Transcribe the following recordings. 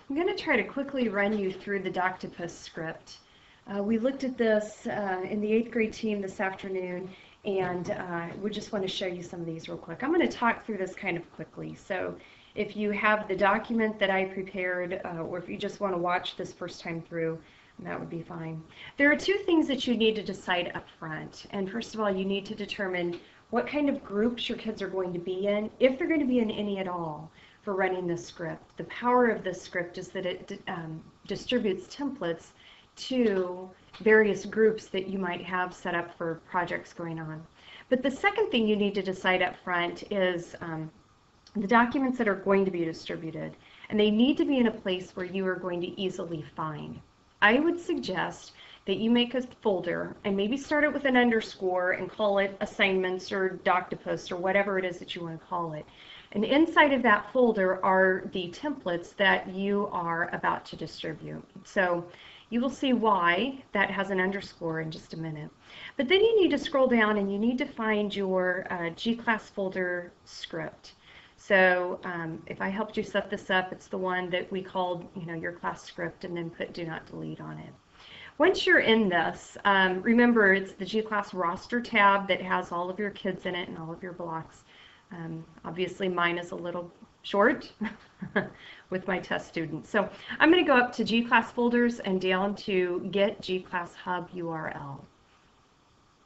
I'm going to try to quickly run you through the Doctopus script. We looked at this in the 8th grade team this afternoon, and we just want to show you some of these real quick. I'm going to talk through this kind of quickly. So if you have the document that I prepared, or if you just want to watch this first time through, that would be fine. There are two things that you need to decide up front. And first of all, you need to determine what kind of groups your kids are going to be in, if they're going to be in any at all, for running this script. The power of this script is that it distributes templates to various groups that you might have set up for projects going on. But the second thing you need to decide up front is the documents that are going to be distributed. And they need to be in a place where you are going to easily find. I would suggest that you make a folder and maybe start it with an underscore and call it assignments or Doctopus or whatever it is that you want to call it. And inside of that folder are the templates that you are about to distribute. So you will see why that has an underscore in just a minute. But then you need to scroll down and you need to find your gClassFolder script. So if I helped you set this up, it's the one that we called, your class script, and then put do not delete on it. Once you're in this, remember it's the gClass roster tab that has all of your kids in it and all of your blocks. Obviously mine is a little short with my test students. So I'm going to go up to gClassFolders and down to get gClassHub URL.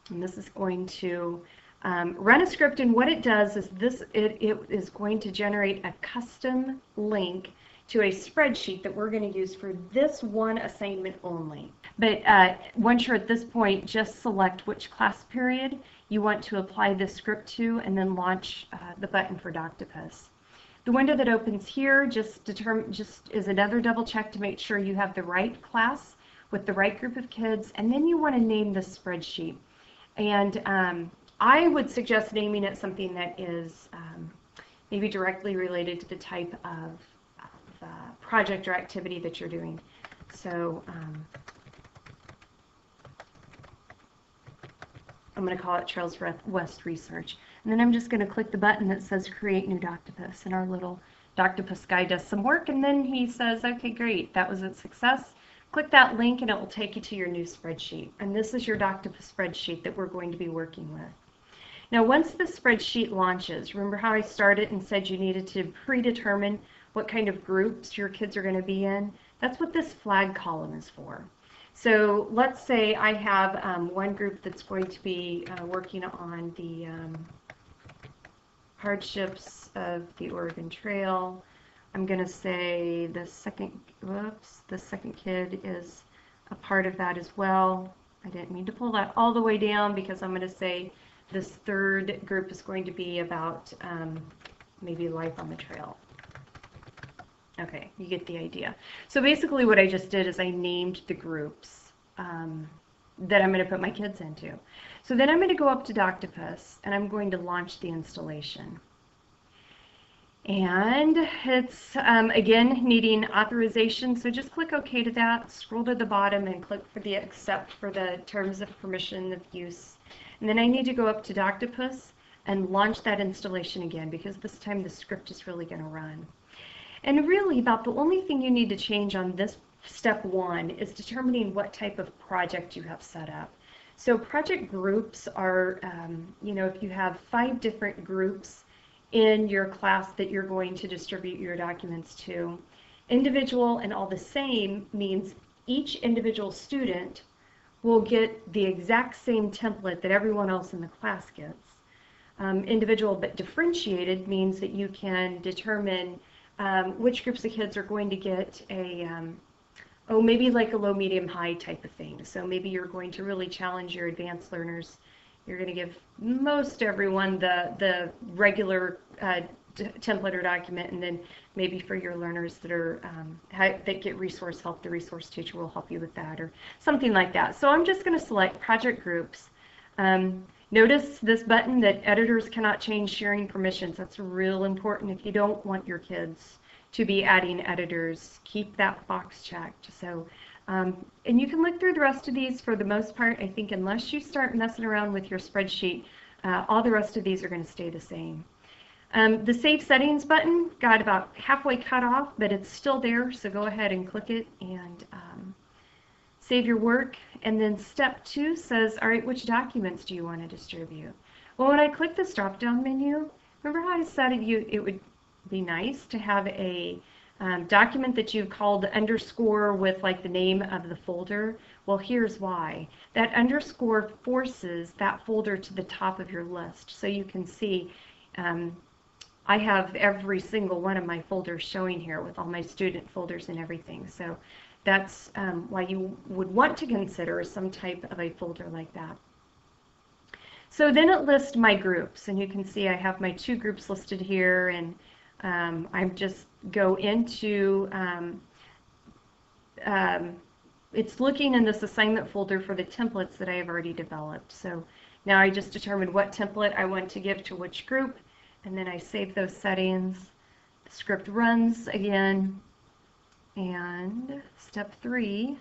And this is going to run a script, and what it does is it is going to generate a custom link to a spreadsheet that we're going to use for this one assignment only. But once you're at this point, just select which class period you want to apply this script to, and then launch the button for Doctopus. The window that opens here just is another double check to make sure you have the right class with the right group of kids, and then you want to name the spreadsheet. And I would suggest naming it something that is maybe directly related to the type of project or activity that you're doing. So I'm going to call it Trails West Research. And then I'm just going to click the button that says Create New Doctopus. And our little Doctopus guy does some work, and then he says, okay, great, that was a success. Click that link and it will take you to your new spreadsheet. And this is your Doctopus spreadsheet that we're going to be working with. Now, once the spreadsheet launches, remember how I started and said you needed to predetermine what kind of groups your kids are going to be in? That's what this flag column is for. So let's say I have one group that's going to be working on the hardships of the Oregon Trail. I'm going to say the second kid is a part of that as well. I didn't mean to pull that all the way down because I'm going to say this third group is going to be about maybe life on the trail. Okay, you get the idea. So basically what I just did is I named the groups that I'm going to put my kids into. So then I'm going to go up to Doctopus and I'm going to launch the installation. And it's, again, needing authorization, so just click OK to that, scroll to the bottom and click for the accept for the terms of permission of use. And then I need to go up to Doctopus and launch that installation again, because this time the script is really going to run. And really about the only thing you need to change on this step one is determining what type of project you have set up. So project groups are, if you have 5 different groups in your class that you're going to distribute your documents to, individual and all the same means each individual student will get the exact same template that everyone else in the class gets. Individual but differentiated means that you can determine which groups of kids are going to get a, maybe like a low, medium, high type of thing. So maybe you're going to really challenge your advanced learners. You're going to give most everyone the regular template or document, and then maybe for your learners that are that get resource help, the resource teacher will help you with that, or something like that. So I'm just going to select project groups. Notice this button that editors cannot change sharing permissions. That's real important if you don't want your kids to be adding editors. Keep that box checked. So, and you can look through the rest of these. For the most part, I think unless you start messing around with your spreadsheet, all the rest of these are going to stay the same. The Save Settings button got about halfway cut off, but it's still there, so go ahead and click it and save your work. And then step 2 says, all right, which documents do you want to distribute? Well, when I click this drop-down menu, remember how I said it would be nice to have a document that you called underscore with like the name of the folder? Well, here's why. That underscore forces that folder to the top of your list. So you can see I have every single one of my folders showing here with all my student folders and everything. So that's why you would want to consider some type of a folder like that. So then it lists my groups, and you can see I have my 2 groups listed here, and I just go into, it's looking in this assignment folder for the templates that I have already developed. So now I just determined what template I want to give to which group, and then I save those settings. The script runs again, and step 3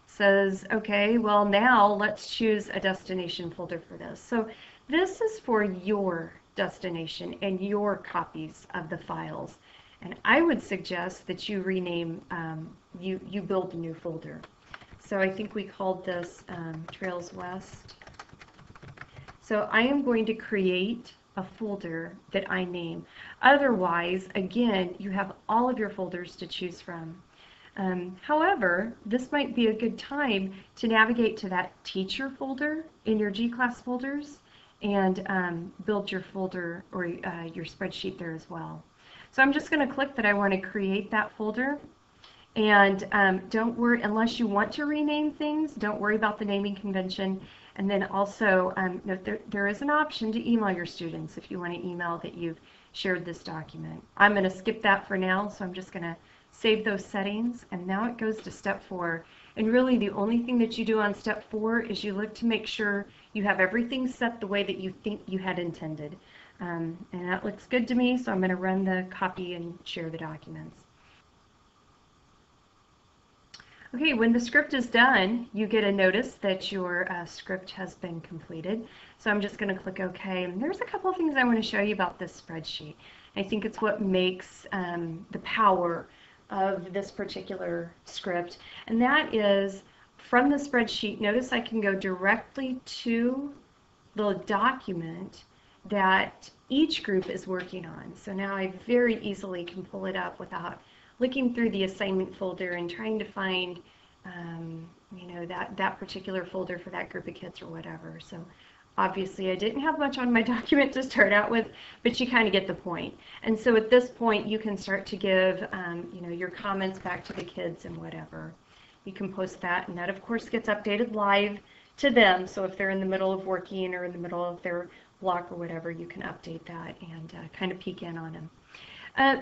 says, okay, well now let's choose a destination folder for this. So this is for your destination and your copies of the files. And I would suggest that you rename, you build a new folder. So I think we called this Trails West. So I am going to create a folder that I name. Otherwise, again, you have all of your folders to choose from. However, this might be a good time to navigate to that teacher folder in your gClassFolders and build your folder or your spreadsheet there as well. So I'm just going to click that I want to create that folder. And don't worry, unless you want to rename things, don't worry about the naming convention. And then also, note there is an option to email your students if you want to email that you've shared this document. I'm going to skip that for now, so I'm just going to save those settings, and now it goes to step 4. And really the only thing that you do on step 4 is you look to make sure you have everything set the way that you think you had intended. And that looks good to me, so I'm going to run the copy and share the documents. Okay, when the script is done, you get a notice that your script has been completed. So I'm just going to click OK. And there's a couple of things I want to show you about this spreadsheet. I think it's what makes the power of this particular script. And that is, from the spreadsheet, notice I can go directly to the document that each group is working on. So now I very easily can pull it up without looking through the assignment folder and trying to find that particular folder for that group of kids or whatever. So obviously I didn't have much on my document to start out with, but you kind of get the point. And so at this point you can start to give your comments back to the kids and whatever. You can post that, and that of course gets updated live to them. So if they're in the middle of working or in the middle of their block or whatever, you can update that and kind of peek in on them.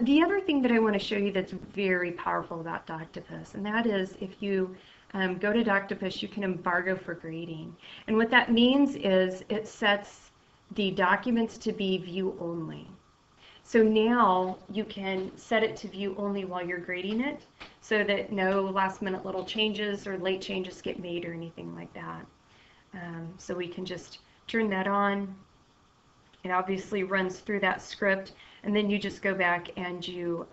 The other thing that I want to show you that's very powerful about Doctopus, and that is if you go to Doctopus, you can embargo for grading. And what that means is it sets the documents to be view only. So now you can set it to view only while you're grading it, so that no last minute little changes or late changes get made or anything like that. So we can just turn that on. It obviously runs through that script, and then you just go back and you,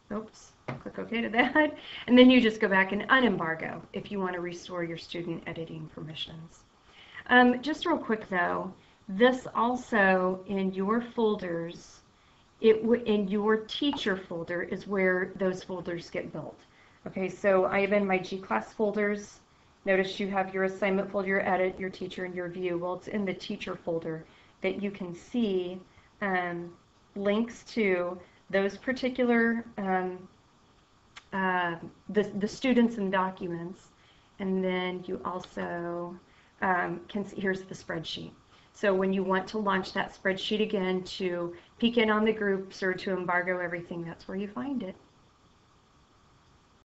click OK to that, and then you just go back and unembargo if you want to restore your student editing permissions. Just real quick though, this also in your folders, in your teacher folder is where those folders get built. Okay, so I have in my gClassFolders, notice you have your assignment folder, your edit, your teacher, and your view. Well, it's in the teacher folder that you can see links to those particular the students and documents, and then you also can see, here's the spreadsheet. So when you want to launch that spreadsheet again to peek in on the groups or to embargo everything, that's where you find it.